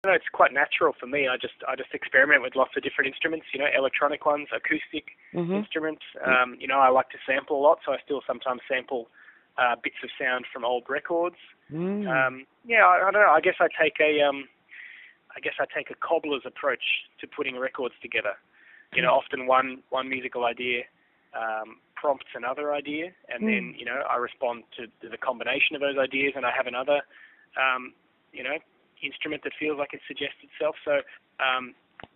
No, it's quite natural for me. I just experiment with lots of different instruments, electronic ones, acoustic instruments. I like to sample a lot, so I still sometimes sample bits of sound from old records. I don't know. I guess I take a cobbler's approach to putting records together. Often one musical idea prompts another idea, and then I respond to the combination of those ideas, and I have another instrument that feels like it suggests itself. So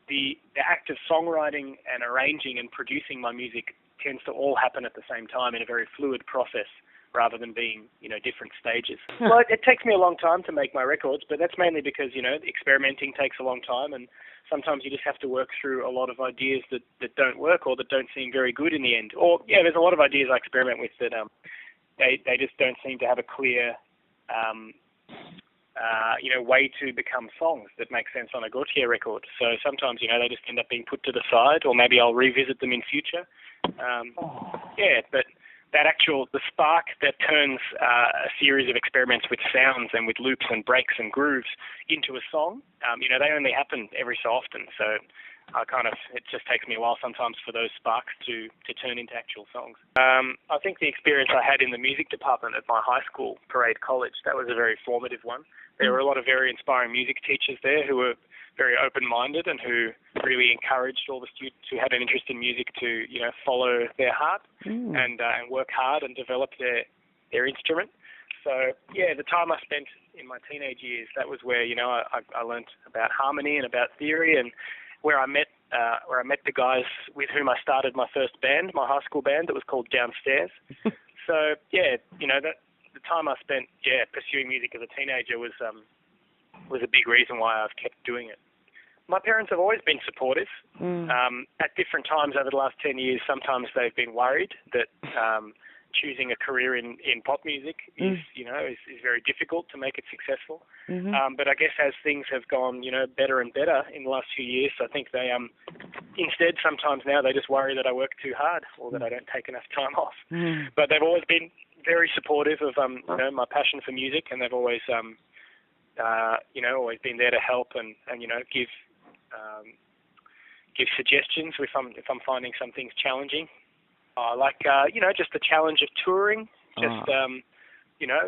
the act of songwriting and arranging and producing my music tends to all happen at the same time in a very fluid process, rather than being different stages. Well, it takes me a long time to make my records, but that's mainly because experimenting takes a long time, and sometimes you just have to work through a lot of ideas that don't work or that don't seem very good in the end. Or there's a lot of ideas I experiment with that they just don't seem to have a clear way to become songs that make sense on a Gotye record. So sometimes, they just end up being put to the side, or maybe I'll revisit them in future. But the spark that turns a series of experiments with sounds and with loops and breaks and grooves into a song, they only happen every so often. So it just takes me a while sometimes for those sparks to turn into actual songs. I think the experience I had in the music department at my high school, Parade College, that was a very formative one. There were a lot of very inspiring music teachers there who were very open-minded and who really encouraged all the students who had an interest in music to, follow their heart and work hard and develop their instrument. So, the time I spent in my teenage years, that was where, I learned about harmony and about theory, and where I met the guys with whom I started my first band, my high school band that was called Downstairs. So, the time I spent, pursuing music as a teenager was a big reason why I've kept doing it. My parents have always been supportive. At different times over the last 10 years, sometimes they've been worried that choosing a career in pop music is very difficult to make it successful. But I guess as things have gone, better and better in the last few years, I think they instead sometimes now they just worry that I work too hard or that I don't take enough time off. But they've always been very supportive of my passion for music, and they've always always been there to help and give suggestions if I'm finding some things challenging. I like just the challenge of touring, just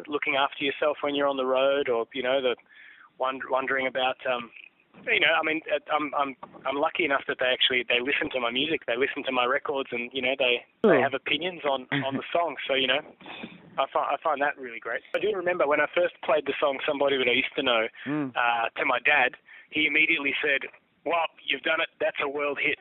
looking after yourself when you're on the road, or the wondering about I'm lucky enough that they listen to my music, they listen to my records, and they have opinions on the songs. So I find that really great. I do remember when I first played the song "Somebody That I Used to Know" to my dad, he immediately said, "Well, you've done it. That's a world hit."